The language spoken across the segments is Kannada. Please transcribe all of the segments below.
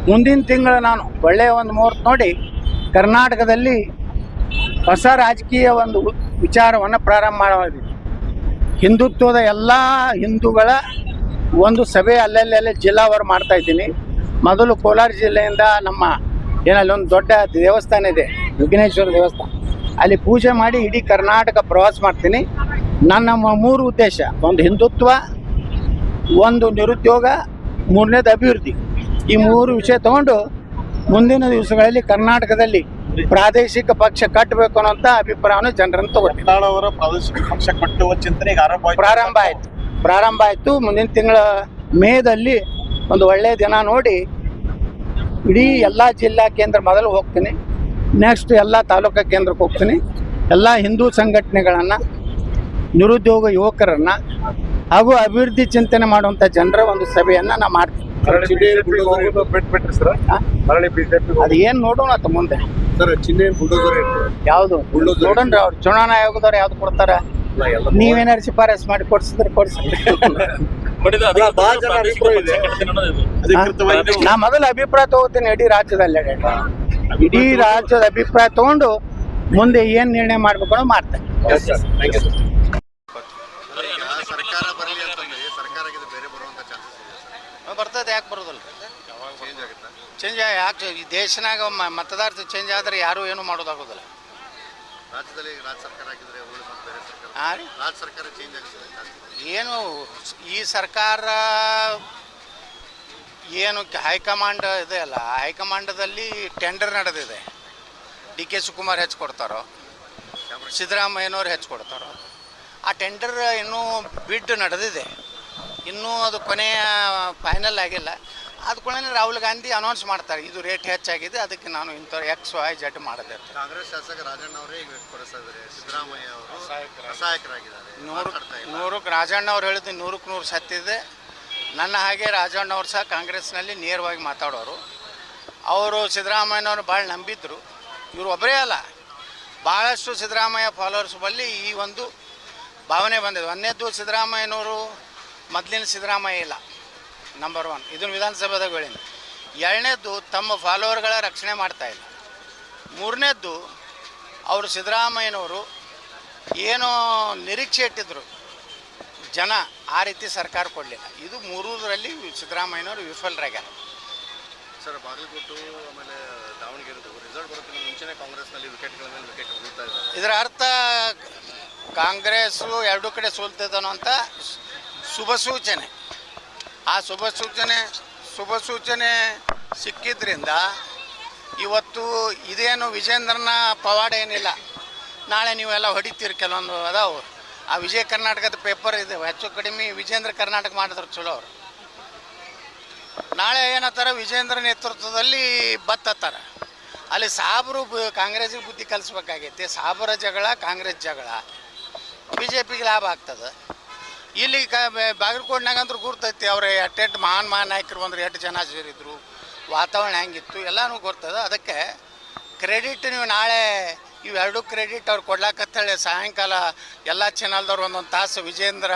ಮುಂದಿನ ತಿಂಗಳು ನಾನು ಒಳ್ಳೆಯ ಒಂದು ಮುಹೂರ್ತ ನೋಡಿ ಕರ್ನಾಟಕದಲ್ಲಿ ಹೊಸ ರಾಜಕೀಯ ಒಂದು ವಿಚಾರವನ್ನು ಪ್ರಾರಂಭ ಮಾಡಿದ್ವಿ. ಹಿಂದುತ್ವದ ಎಲ್ಲ ಹಿಂದೂಗಳ ಒಂದು ಸಭೆ ಅಲ್ಲಲ್ಲಿ ಜಿಲ್ಲಾವಾರು ಮಾಡ್ತಾ ಇದ್ದೀನಿ. ಮೊದಲು ಕೋಲಾರ ಜಿಲ್ಲೆಯಿಂದ ನಮ್ಮ ಏನಲ್ಲಿ ಒಂದು ದೊಡ್ಡ ದೇವಸ್ಥಾನ ಇದೆ, ವಿಘ್ನೇಶ್ವರ ದೇವಸ್ಥಾನ, ಅಲ್ಲಿ ಪೂಜೆ ಮಾಡಿ ಇಡೀ ಕರ್ನಾಟಕ ಪ್ರವಾಸ ಮಾಡ್ತೀನಿ. ನನ್ನ 3 ಉದ್ದೇಶ: ಒಂದು ಹಿಂದುತ್ವ, ಒಂದು ನಿರುದ್ಯೋಗ, 3ನೇದು ಅಭಿವೃದ್ಧಿ. ಈ 3 ವಿಷಯ ತಗೊಂಡು ಮುಂದಿನ ದಿವಸಗಳಲ್ಲಿ ಕರ್ನಾಟಕದಲ್ಲಿ ಪ್ರಾದೇಶಿಕ ಪಕ್ಷ ಕಟ್ಟಬೇಕು ಅನ್ನೋಂಥ ಅಭಿಪ್ರಾಯವನ್ನು ಜನರನ್ನು ತಗೊಳ್ತೀನಿ. ಅವರ ಪ್ರಾದೇಶಿಕ ಪಕ್ಷ ಕಟ್ಟುವ ಚಿಂತನೆ ಪ್ರಾರಂಭ ಆಯಿತು. ಮುಂದಿನ ತಿಂಗಳ ಮೇದಲ್ಲಿ ಒಂದು ಒಳ್ಳೆಯ ದಿನ ನೋಡಿ ಇಡೀ ಎಲ್ಲ ಜಿಲ್ಲಾ ಕೇಂದ್ರ ಮೊದಲು ಹೋಗ್ತೀನಿ. ನೆಕ್ಸ್ಟ್ ಎಲ್ಲ ತಾಲೂಕಾ ಕೇಂದ್ರಕ್ಕೆ ಹೋಗ್ತೀನಿ. ಎಲ್ಲ ಹಿಂದೂ ಸಂಘಟನೆಗಳನ್ನು, ನಿರುದ್ಯೋಗ ಯುವಕರನ್ನು ಹಾಗೂ ಅಭಿವೃದ್ಧಿ ಚಿಂತನೆ ಮಾಡುವಂಥ ಜನರ ಒಂದು ಸಭೆಯನ್ನು ನಾನು ಮಾಡ್ತೀನಿ. ಅದು ಏನು ನೋಡೋಣ ಅಂತ ಮುಂದೆ. ಯಾವುದು ನೋಡೋಣ್ರಿ, ಅವ್ರು ಚುನಾವಣಾ ಆಯೋಗದವ್ರು ಯಾವ್ದು ಕೊಡ್ತಾರ, ನೀವೇನಾರು ಶಿಫಾರಸ್ ಮಾಡಿ ಕೊಡ್ಸಿದ್ರೆ ಕೊಡ್ಸಿ. ನಾ ಮೊದಲು ಅಭಿಪ್ರಾಯ ತಗೋತೀನಿ ಇಡೀ ರಾಜ್ಯದಲ್ಲಿ. ಇಡೀ ರಾಜ್ಯದ ಅಭಿಪ್ರಾಯ ತಗೊಂಡು ಮುಂದೆ ಏನ್ ನಿರ್ಣಯ ಮಾಡ್ಬೇಕು ಅನ್ನೋ ಮಾಡ್ತೇನೆ. ಬರ್ತದೆ, ಯಾಕೆ ಬರೋದಲ್ಲ? ಚೇಂಜ್ ಯಾಕೆ ಈ ದೇಶನಾಗ ಮತದಾರ ಚೇಂಜ್ ಆದ್ರೆ ಯಾರು ಏನು ಮಾಡೋದಾಗೋದಿಲ್ಲ. ಏನು ಈ ಸರ್ಕಾರ ಏನು ಹೈಕಮಾಂಡ್ ಇದೆ ಅಲ್ಲ, ಹೈಕಮಾಂಡದಲ್ಲಿ ಟೆಂಡರ್ ನಡೆದಿದೆ. DK ಶಿವಕುಮಾರ್ ಹೆಚ್ಚು ಕೊಡ್ತಾರೋ, ಸಿದ್ದರಾಮಯ್ಯನವ್ರು ಹೆಚ್ಚು ಕೊಡ್ತಾರೋ. ಆ ಟೆಂಡರ್ ಇನ್ನೂ ಬಿಡ್ ನಡೆದಿದೆ, ಇನ್ನೂ ಅದು ಕೊನೆಯ ಫೈನಲ್ ಆಗಿಲ್ಲ. ಅದು ಕೂಡ ರಾಹುಲ್ ಗಾಂಧಿ ಅನೌನ್ಸ್ ಮಾಡ್ತಾರೆ, ಇದು ರೇಟ್ ಹೆಚ್ಚಾಗಿದೆ, ಅದಕ್ಕೆ ನಾನು ಇಂಥ XYZ ಮಾಡಿದೆ. ಕಾಂಗ್ರೆಸ್ ಶಾಸಕ ರಾಜಣ್ಣ ಅವರೇ ಸಿದ್ದರಾಮಯ್ಯ ಅವರು ಸಹಾಯಕರಾಗಿದ್ದಾರೆ. 100ಕ್ಕೆ ರಾಜಣ್ಣ ಅವ್ರು ಹೇಳಿದ್ದು 100ಕ್ಕೆ 100 ಸತ್ತಿದೆ. ನನ್ನ ಹಾಗೆ ರಾಜಣ್ಣ ಅವ್ರು ಸಹ ಕಾಂಗ್ರೆಸ್ನಲ್ಲಿ ನೇರವಾಗಿ ಮಾತಾಡೋರು. ಅವರು ಸಿದ್ದರಾಮಯ್ಯನವ್ರು ಭಾಳ ನಂಬಿದ್ರು. ಇವರು ಒಬ್ಬರೇ ಅಲ್ಲ, ಭಾಳಷ್ಟು ಸಿದ್ದರಾಮಯ್ಯ ಫಾಲೋವರ್ಸ್ ಬಳಿ ಈ ಒಂದು ಭಾವನೆ ಬಂದಿದೆ. ಒಂದನೇದ್ದು, ಸಿದ್ದರಾಮಯ್ಯನವರು ಮೊದಲಿನ ಸಿದ್ದರಾಮಯ್ಯ ಇಲ್ಲ, ನಂಬರ್ 1. ಇದನ್ನು ವಿಧಾನಸಭೆದಾಗ ಹೇಳಿನಿ. 2ನೇದ್ದು, ತಮ್ಮ ಫಾಲೋವರ್ಗಳ ರಕ್ಷಣೆ ಮಾಡ್ತಾಯಿಲ್ಲ. 3ನೇದ್ದು, ಅವರು ಸಿದ್ದರಾಮಯ್ಯನವರು ಏನೋ ನಿರೀಕ್ಷೆ ಇಟ್ಟಿದ್ರು ಜನ, ಆ ರೀತಿ ಸರ್ಕಾರ ಕೊಡಲಿಲ್ಲ. ಇದು 3ರಲ್ಲಿ ಸಿದ್ದರಾಮಯ್ಯನವರು ವಿಫಲರಾಗ್ಯಾರ. ಸರ್, ಬಾಗಲಕೋಟೆ ಆಮೇಲೆ ದಾವಣಗೆರೆ ರಿಸಲ್ಟ್ ಬರೋದಕ್ಕಿಂತ ಮುಂಚೆನೇ ಕಾಂಗ್ರೆಸ್ನಲ್ಲಿ ವಿಕೆಟ್ಗಳ ಮೇಲೆ ವಿಕೆಟ್ ಉಳಿತಾ ಇದ್ದಾರೆ. ಇದರ ಅರ್ಥ ಕಾಂಗ್ರೆಸ್ಸು 2 ಕಡೆ ಸೋಲ್ತಿದ್ದಾನೋ ಅಂತ ಶುಭ ಸೂಚನೆ. ಆ ಶುಭ ಸೂಚನೆ ಸಿಕ್ಕಿದ್ರಿಂದ ಇವತ್ತು ಇದೇನು ವಿಜೇಂದ್ರನ ಪವಾಡ ಏನಿಲ್ಲ. ನಾಳೆ ನೀವೆಲ್ಲ ಹೊಡಿತೀರಿ, ಕೆಲವೊಂದು ಅದಾವು. ಆ ವಿಜಯ ಕರ್ನಾಟಕದ ಪೇಪರ್ ಇದೆ, ಹೆಚ್ಚು ಕಡಿಮೆ ವಿಜೇಂದ್ರ ಕರ್ನಾಟಕ ಮಾಡಿದ್ರು ಚಲೋ ಅವರು. ನಾಳೆ ಏನತ್ತಾರೆ, ವಿಜೇಂದ್ರ ನೇತೃತ್ವದಲ್ಲಿ ಬತ್ತತ್ತಾರ. ಅಲ್ಲಿ ಸಾಬ್ರು ಕಾಂಗ್ರೆಸ್ಸಿಗೆ ಬುದ್ಧಿ ಕಲಿಸ್ಬೇಕಾಗೈತಿ. ಸಾಬರ ಜಗಳ, ಕಾಂಗ್ರೆಸ್ ಜಗಳ, BJPಗೆ ಲಾಭ ಆಗ್ತದೆ. ಇಲ್ಲಿ ಬಾಗಲಕೋಟೆನಾಗಂದ್ರೂ ಗುರ್ತೈತಿ, ಅವ್ರು ಎಟ್ಟೆಟ್ಟು ಮಹಾನ್ ನಾಯಕರು ಬಂದರು, 8 ಜನ ಸೇರಿದ್ರು, ವಾತಾವರಣ ಹೆಂಗಿತ್ತು ಎಲ್ಲನೂ ಗೊತ್ತದ. ಅದಕ್ಕೆ ಕ್ರೆಡಿಟ್ ನೀವು ನಾಳೆ ಇವೆರಡು ಕ್ರೆಡಿಟ್ ಅವ್ರು ಕೊಡ್ಲಾಕತ್ತೇಳಿ ಸಾಯಂಕಾಲ ಎಲ್ಲ ಚಾನಲ್ದವ್ರು ಒಂದೊಂದು ತಾಸು ವಿಜೇಂದ್ರ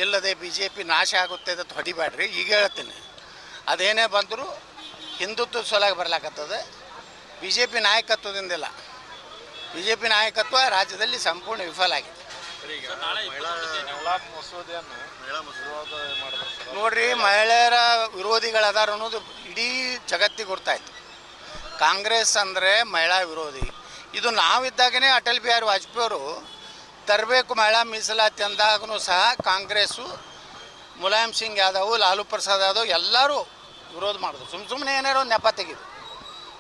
ಇಲ್ಲದೆ BJP ನಾಶ ಆಗುತ್ತೆ ಅಂತ ಹೊಡಿಬೇಡ್ರಿ. ಈಗ ಹೇಳ್ತೀನಿ, ಅದೇನೇ ಬಂದರೂ ಹಿಂದುತ್ವ ಸೊಲಾಗಿ ಬರ್ಲಾಕತ್ತದ. BJP ನಾಯಕತ್ವದಿಂದಿಲ್ಲ. BJP ನಾಯಕತ್ವ ರಾಜ್ಯದಲ್ಲಿ ಸಂಪೂರ್ಣ ವಿಫಲ ಆಗಿದೆ. ನೋಡ್ರಿ, ಮಹಿಳೆಯರ ವಿರೋಧಿಗಳದಾರ ಅನ್ನೋದು ಇಡೀ ಜಗತ್ತಿಗೆ ಗೊತ್ತಾಯ್ತು. ಕಾಂಗ್ರೆಸ್ ಅಂದರೆ ಮಹಿಳಾ ವಿರೋಧಿ. ಇದು ನಾವಿದ್ದಾಗೇ ಅಟಲ್ ಬಿಹಾರಿ ವಾಜಪೇಯಿ ಅವರು ತರಬೇಕು ಮಹಿಳಾ ಮೀಸಲಾತಿ ಅಂದಾಗೂ ಸಹ ಕಾಂಗ್ರೆಸ್ಸು, ಮುಲಾಯಂ ಸಿಂಗ್ ಯಾದವ್, ಲಾಲು ಪ್ರಸಾದ್ ಯಾದವ್ ಎಲ್ಲರೂ ವಿರೋಧ ಮಾಡಿದ್ರು. ಸುಮ್ಮನೆ ಏನಾರು ನೆಪ ತೆಗೆದು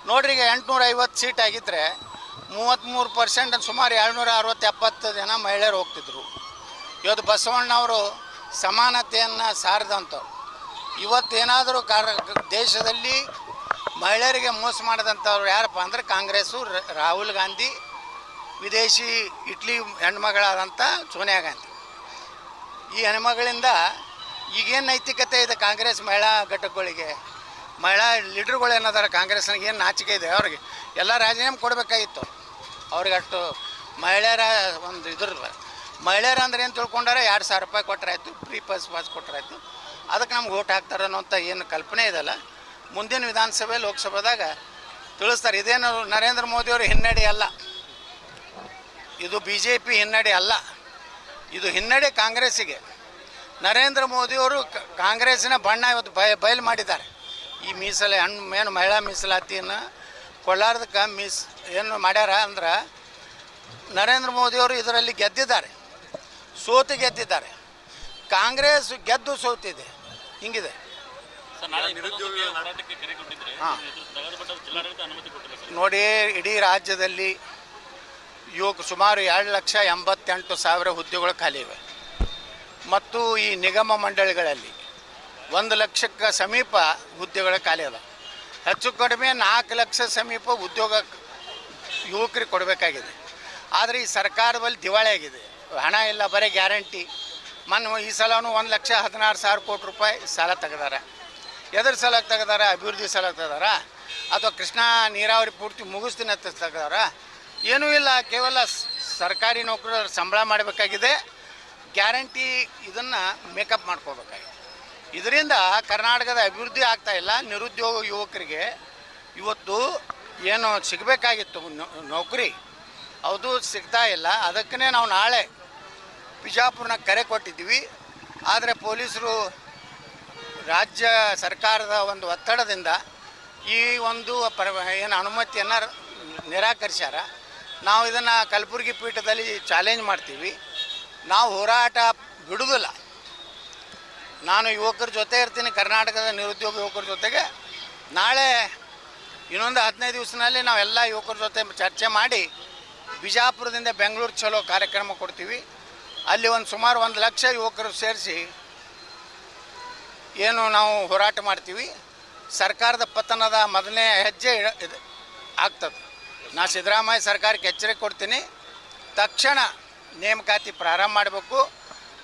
ನೋಡ್ರಿ. ಈಗ 850 ಸೀಟ್ ಆಗಿದ್ದರೆ 33% ಸುಮಾರು 760-70 ಜನ ಮಹಿಳೆಯರು ಹೋಗ್ತಿದ್ರು. ಇವತ್ತು ಬಸವಣ್ಣವರು ಸಮಾನತೆಯನ್ನು ಸಾರಿದಂಥವ್ರು. ಇವತ್ತೇನಾದರೂ ದೇಶದಲ್ಲಿ ಮಹಿಳೆಯರಿಗೆ ಮೋಸ ಮಾಡಿದಂಥವ್ರು ಯಾರಪ್ಪ ಅಂದರೆ ಕಾಂಗ್ರೆಸ್ಸು, ರಾಹುಲ್ ಗಾಂಧಿ, ವಿದೇಶಿ ಇಟ್ಲಿ ಹೆಣ್ಮಗಳಾದಂಥ ಸೋನಿಯಾ ಗಾಂಧಿ. ಈ ಹೆಣ್ಮಗಳಿಂದ ಈಗೇನು ನೈತಿಕತೆ ಇದೆ ಕಾಂಗ್ರೆಸ್ ಮಹಿಳಾ ಘಟಕಗಳಿಗೆ? ಮಹಿಳಾ ಲೀಡರ್ಗಳು ಏನಾದಾರ ಕಾಂಗ್ರೆಸ್ನಾಗ ಏನು ನಾಚಿಕೆ ಇದೆ ಅವ್ರಿಗೆ? ಎಲ್ಲ ರಾಜೀನಾಮೆ ಕೊಡಬೇಕಾಗಿತ್ತು ಅವ್ರಿಗೆ. ಅಷ್ಟು ಮಹಿಳೆಯರ ಒಂದು ಇದ್ರ ಮಹಿಳೆಯರು ಅಂದ್ರೆ ಏನು ತಿಳ್ಕೊಂಡಾರೆ, 2000 ರೂಪಾಯಿ ಕೊಟ್ಟರಾಯ್ತು, ಫ್ರೀ ಪಾಸ್ ಕೊಟ್ಟರಾಯ್ತು. ಅದಕ್ಕೆ ನಮ್ಗೆ ಓಟ್ ಹಾಕ್ತಾರೆ ಅನ್ನೋಂಥ ಏನು ಕಲ್ಪನೆ ಇದೆಯಲ್ಲ, ಮುಂದಿನ ವಿಧಾನಸಭೆ ಲೋಕಸಭೆದಾಗ ತಿಳಿಸ್ತಾರೆ. ಇದೇನು ನರೇಂದ್ರ ಮೋದಿಯವರು ಹಿನ್ನಡೆ ಅಲ್ಲ, ಇದು BJP ಹಿನ್ನಡೆ ಅಲ್ಲ, ಇದು ಹಿನ್ನಡೆ ಕಾಂಗ್ರೆಸ್ಸಿಗೆ. ನರೇಂದ್ರ ಮೋದಿಯವರು ಕಾಂಗ್ರೆಸ್ಸಿನ ಬಣ್ಣ ಇವತ್ತು ಬಯಲು ಮಾಡಿದ್ದಾರೆ. ಈ ಏನು ಮಹಿಳಾ ಮೀಸಲಾತಿಯನ್ನು ಕೊಳ್ಳಾರ್ದಕ್ಕೆ ಏನು ಮಾಡ್ಯಾರ ಅಂದ್ರೆ ನರೇಂದ್ರ ಮೋದಿಯವರು ಇದರಲ್ಲಿ ಗೆದ್ದಿದ್ದಾರೆ, ಸೋತು ಗೆದ್ದಿದ್ದಾರೆ. ಕಾಂಗ್ರೆಸ್ ಗೆದ್ದು ಸೋತಿದೆ, ಹಿಂಗಿದೆ. ಹಾಂ, ನೋಡಿ, ಇಡೀ ರಾಜ್ಯದಲ್ಲಿ ಸುಮಾರು 2,88,000 ಹುದ್ದೆಗಳು ಖಾಲಿ ಇವೆ. ಮತ್ತು ಈ ನಿಗಮ ಮಂಡಳಿಗಳಲ್ಲಿ 1 ಲಕ್ಷಕ್ಕೆ ಸಮೀಪ ಹುದ್ದೆಗಳು ಖಾಲಿ ಅದ. ಹೆಚ್ಚು ಕಡಿಮೆ 4 ಲಕ್ಷ ಸಮೀಪ ಉದ್ಯೋಗ ಯುವಕರಿಗೆ ಕೊಡಬೇಕಾಗಿದೆ. ಆದರೆ ಈ ಸರ್ಕಾರದಲ್ಲಿ ದಿವಾಳಿ ಆಗಿದೆ, ಹಣ ಇಲ್ಲ, ಬರೀ ಗ್ಯಾರಂಟಿ. ಈ ಸಲವೂ 1,16,000 ಕೋಟಿ ರೂಪಾಯಿ ಸಾಲ ತೆಗೆದಾರೆ. ಎದ್ರ ಸಲ ತೆಗೆದಾರ? ಅಭಿವೃದ್ಧಿ ಸಲ ತೆಗೆದಾರ ಅಥವಾ ಕೃಷ್ಣಾ ನೀರಾವರಿ ಪೂರ್ತಿ ಮುಗಿಸ್ತೀನಿ ಅಂತ ತೆಗೆದಾರ? ಏನೂ ಇಲ್ಲ, ಕೇವಲ ಸರ್ಕಾರಿ ನೌಕರರು ಸಂಬಳ ಮಾಡಬೇಕಾಗಿದೆ, ಗ್ಯಾರಂಟಿ ಇದನ್ನು ಮೇಕಪ್ ಮಾಡ್ಕೋಬೇಕಾಗಿದೆ. ಇದರಿಂದ ಕರ್ನಾಟಕದ ಅಭಿವೃದ್ಧಿ ಆಗ್ತಾಯಿಲ್ಲ. ನಿರುದ್ಯೋಗ ಯುವಕರಿಗೆ ಇವತ್ತು ಏನು ಸಿಗಬೇಕಾಗಿತ್ತು ನೌಕರಿ, ಅದು ಸಿಗ್ತಾ ಇಲ್ಲ. ಅದಕ್ಕೇ ನಾವು ನಾಳೆ ಬಿಜಾಪುರನ ಕರೆ ಕೊಟ್ಟಿದ್ವಿ. ಆದರೆ ಪೊಲೀಸರು ರಾಜ್ಯ ಸರ್ಕಾರದ ಒಂದು ಒತ್ತಡದಿಂದ ಈ ಒಂದು ಏನು ಅನುಮತಿಯನ್ನು ನಿರಾಕರಿಸ್ಯಾರ. ನಾವು ಇದನ್ನು ಕಲಬುರಗಿ ಪೀಠದಲ್ಲಿ ಚಾಲೆಂಜ್ ಮಾಡ್ತೀವಿ. ನಾವು ಹೋರಾಟ ಬಿಡುವುದಿಲ್ಲ. ನಾನು ಯುವಕರ ಜೊತೆ ಇರ್ತೀನಿ, ಕರ್ನಾಟಕದ ನಿರುದ್ಯೋಗ ಯುವಕರ ಜೊತೆಗೆ. ನಾಳೆ ಇನ್ನೊಂದು 15 ದಿವಸದಲ್ಲಿ ನಾವೆಲ್ಲ ಯುವಕರ ಜೊತೆ ಚರ್ಚೆ ಮಾಡಿ ಬಿಜಾಪುರದಿಂದ ಬೆಂಗಳೂರು ಚಲೋ ಕಾರ್ಯಕ್ರಮ ಕೊಡ್ತೀವಿ. ಅಲ್ಲಿ ಸುಮಾರು 1 ಲಕ್ಷ ಯುವಕರು ಸೇರಿಸಿ ಏನು ನಾವು ಹೋರಾಟ ಮಾಡ್ತೀವಿ. ಸರ್ಕಾರದ ಪತನದ ಮೊದಲನೇ ಹೆಜ್ಜೆ ಆಗ್ತದೆ. ನಾ ಸಿದ್ದರಾಮಯ್ಯ ಸರ್ಕಾರಕ್ಕೆ ಎಚ್ಚರಿಕೆ ಕೊಡ್ತೀನಿ, ತಕ್ಷಣ ನೇಮಕಾತಿ ಪ್ರಾರಂಭ ಮಾಡಬೇಕು.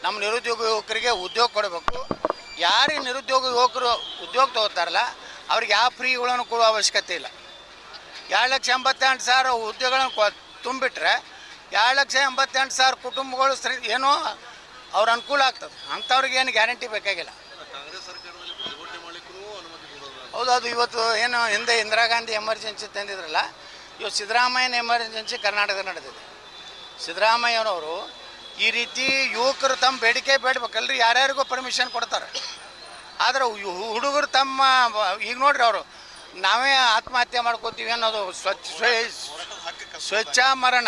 ನಮ್ಮ ನಿರುದ್ಯೋಗ ಯುವಕರಿಗೆ ಉದ್ಯೋಗ ಕೊಡಬೇಕು. ಯಾರಿಗೆ ನಿರುದ್ಯೋಗ ಯುವಕರು ಉದ್ಯೋಗ ತಗೋತಾರಲ್ಲ ಅವ್ರಿಗೆ ಯಾವ ಫ್ರೀಗಳನ್ನು ಕೊಡುವ ಅವಶ್ಯಕತೆ ಇಲ್ಲ. 2,88,000 ಉದ್ಯೋಗಗಳನ್ನು ತುಂಬಿಟ್ರೆ 2,88,000 ಕುಟುಂಬಗಳು ಏನೋ ಅವ್ರ ಅನುಕೂಲ ಆಗ್ತದೆ. ಅಂಥವ್ರಿಗೆ ಏನು ಗ್ಯಾರಂಟಿ ಬೇಕಾಗಿಲ್ಲ. ಹೌದು, ಅದು ಇವತ್ತು ಏನು ಹಿಂದೆ ಇಂದಿರಾ ಗಾಂಧಿ ಎಮರ್ಜೆನ್ಸಿ ತಂದಿದ್ರಲ್ಲ, ಇವತ್ತು ಸಿದ್ದರಾಮಯ್ಯನ ಎಮರ್ಜೆನ್ಸಿ ಕರ್ನಾಟಕದ ನಡೆದಿದೆ. ಸಿದ್ದರಾಮಯ್ಯನವರು ಈ ರೀತಿ ಯುವಕರು ತಮ್ಮ ಬೇಡಿಕೆ ಬೇಡಬೇಕಲ್ರಿ, ಯಾರ್ಯಾರಿಗೂ ಪರ್ಮಿಷನ್ ಕೊಡ್ತಾರೆ. ಆದರೆ ಹುಡುಗರು ತಮ್ಮ ಈಗ ನೋಡ್ರಿ, ಅವರು ನಾವೇ ಆತ್ಮಹತ್ಯೆ ಮಾಡ್ಕೋತೀವಿ ಅನ್ನೋದು ಸ್ವಚ್ಛ ಮರಣ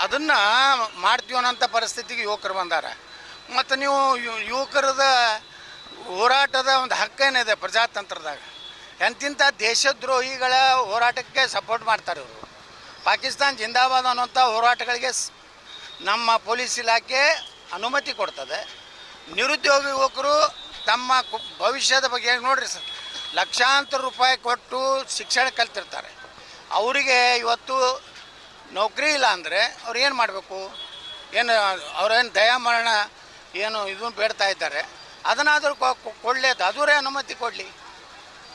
ಅದನ್ನು ಮಾಡ್ತೀವಿ ಅನ್ನೋಂಥ ಪರಿಸ್ಥಿತಿಗೆ ಯುವಕರು ಬಂದಾರ. ಮತ್ತು ನೀವು ಯುವಕರದ ಹೋರಾಟದ ಒಂದು ಹಕ್ಕೇನಿದೆ ಪ್ರಜಾತಂತ್ರದಾಗ. ಎಂತಿಂಥ ದೇಶದ್ರೋಹಿಗಳ ಹೋರಾಟಕ್ಕೆ ಸಪೋರ್ಟ್ ಮಾಡ್ತಾರೆ ಇವರು. ಪಾಕಿಸ್ತಾನ ಜಿಂದಾಬಾದ್ ಅನ್ನೋಂಥ ಹೋರಾಟಗಳಿಗೆ ನಮ್ಮ ಪೊಲೀಸ್ ಇಲಾಖೆ ಅನುಮತಿ ಕೊಡ್ತದೆ. ನಿರುದ್ಯೋಗ ಯುವಕರು ತಮ್ಮ ಭವಿಷ್ಯದ ಬಗ್ಗೆ ನೋಡ್ರಿ ಸರ್, ಲಕ್ಷಾಂತರ ರೂಪಾಯಿ ಕೊಟ್ಟು ಶಿಕ್ಷಣ ಕಲ್ತಿರ್ತಾರೆ. ಅವರಿಗೆ ಇವತ್ತು ನೌಕರಿ ಇಲ್ಲ ಅಂದರೆ ಅವ್ರು ಏನು ಮಾಡಬೇಕು? ಏನು ಅವ್ರೇನು ದಯಾಮರಣ ಏನು ಇದನ್ನು ಬೇಡ್ತಾ ಇದ್ದಾರೆ, ಅದನ್ನಾದರೂ ಕೊಡಲಿ, ಅದರೇ ಅನುಮತಿ ಕೊಡಲಿ.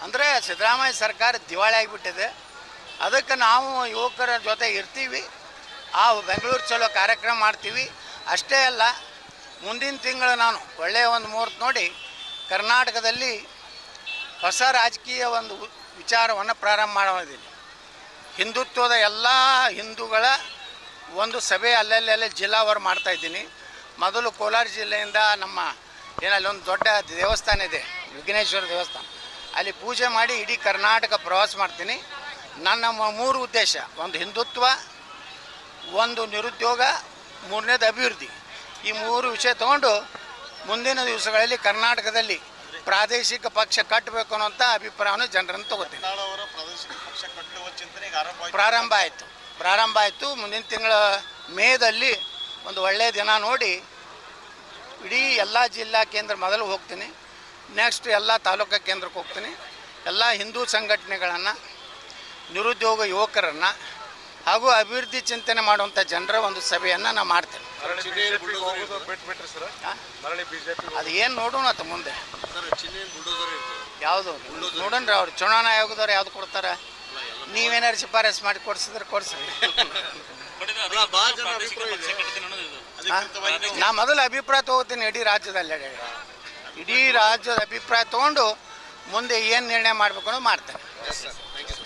ಅಂದರೆ ಸಿದ್ದರಾಮಯ್ಯ ಸರ್ಕಾರ ದಿವಾಳಿ ಆಗಿಬಿಟ್ಟಿದೆ. ಅದಕ್ಕೆ ನಾವು ಯುವಕರ ಜೊತೆ ಇರ್ತೀವಿ. ಬೆಂಗಳೂರು ಚಲೋ ಕಾರ್ಯಕ್ರಮ ಮಾಡ್ತೀವಿ. ಅಷ್ಟೇ ಅಲ್ಲ, ಮುಂದಿನ ತಿಂಗಳು ನಾನು ಒಳ್ಳೆಯ ಒಂದು ಮುಹೂರ್ತ ನೋಡಿ ಕರ್ನಾಟಕದಲ್ಲಿ ಹೊಸ ರಾಜಕೀಯ ಒಂದು ವಿಚಾರವನ್ನು ಪ್ರಾರಂಭ ಮಾಡಿದ್ದೀನಿ. ಹಿಂದುತ್ವದ ಎಲ್ಲ ಹಿಂದೂಗಳ ಒಂದು ಸಭೆ ಅಲ್ಲಲ್ಲಿ ಜಿಲ್ಲಾವಾರು ಮಾಡ್ತಾಯಿದ್ದೀನಿ. ಮೊದಲು ಕೋಲಾರ ಜಿಲ್ಲೆಯಿಂದ ನಮ್ಮ ಏನಲ್ಲಿ ಒಂದು ದೊಡ್ಡ ದೇವಸ್ಥಾನ ಇದೆ, ವಿಘ್ನೇಶ್ವರ ದೇವಸ್ಥಾನ, ಅಲ್ಲಿ ಪೂಜೆ ಮಾಡಿ ಇಡೀ ಕರ್ನಾಟಕ ಪ್ರವಾಸ ಮಾಡ್ತೀನಿ. ನನ್ನ 3 ಉದ್ದೇಶ: ಒಂದು ಹಿಂದುತ್ವ, ಒಂದು ನಿರುದ್ಯೋಗ, 3ನೇದು ಅಭಿವೃದ್ಧಿ. ಈ 3 ವಿಷಯ ತೊಗೊಂಡು ಮುಂದಿನ ದಿವಸಗಳಲ್ಲಿ ಕರ್ನಾಟಕದಲ್ಲಿ ಪ್ರಾದೇಶಿಕ ಪಕ್ಷ ಕಟ್ಟಬೇಕು ಅನ್ನೋಂಥ ಅಭಿಪ್ರಾಯವನ್ನು ಜನರನ್ನು ತಗೋತೀನಿ. ಪ್ರಾರಂಭ ಆಯಿತು. ಮುಂದಿನ ತಿಂಗಳ ಮೇದಲ್ಲಿ ಒಂದು ಒಳ್ಳೆಯ ದಿನ ನೋಡಿ ಇಡೀ ಎಲ್ಲ ಜಿಲ್ಲಾ ಕೇಂದ್ರ ಮೊದಲು ಹೋಗ್ತೀನಿ. ನೆಕ್ಸ್ಟ್ ಎಲ್ಲ ತಾಲೂಕಾ ಕೇಂದ್ರಕ್ಕೆ ಹೋಗ್ತೀನಿ. ಎಲ್ಲ ಹಿಂದೂ ಸಂಘಟನೆಗಳನ್ನು, ನಿರುದ್ಯೋಗ ಯುವಕರನ್ನು ಹಾಗೂ ಅಭಿವೃದ್ಧಿ ಚಿಂತನೆ ಮಾಡುವಂಥ ಜನರ ಒಂದು ಸಭೆಯನ್ನು ನಾನು ಮಾಡ್ತೇನೆ. ಅದು ಏನು ನೋಡೋಣ ಮುಂದೆ ಯಾವುದು ನೋಡೋಣ್ರಿ. ಅವ್ರು ಚುನಾವಣಾ ಆಯೋಗದವ್ರು ಯಾವ್ದು ಕೊಡ್ತಾರೆ, ನೀವೇನಾರು ಶಿಫಾರಸು ಮಾಡಿ ಕೊಡ್ಸಿದ್ರೆ ಕೊಡ್ಸ್ರಿ. ನಾ ಮೊದಲು ಅಭಿಪ್ರಾಯ ತೊಗೋತೀನಿ ಇಡೀ ರಾಜ್ಯದಲ್ಲಿ. ಇಡೀ ರಾಜ್ಯದ ಅಭಿಪ್ರಾಯ ತೊಗೊಂಡು ಮುಂದೆ ಏನು ನಿರ್ಣಯ ಮಾಡಬೇಕು ಅನ್ನೋದು ಮಾಡ್ತೇನೆ. Thank you sir.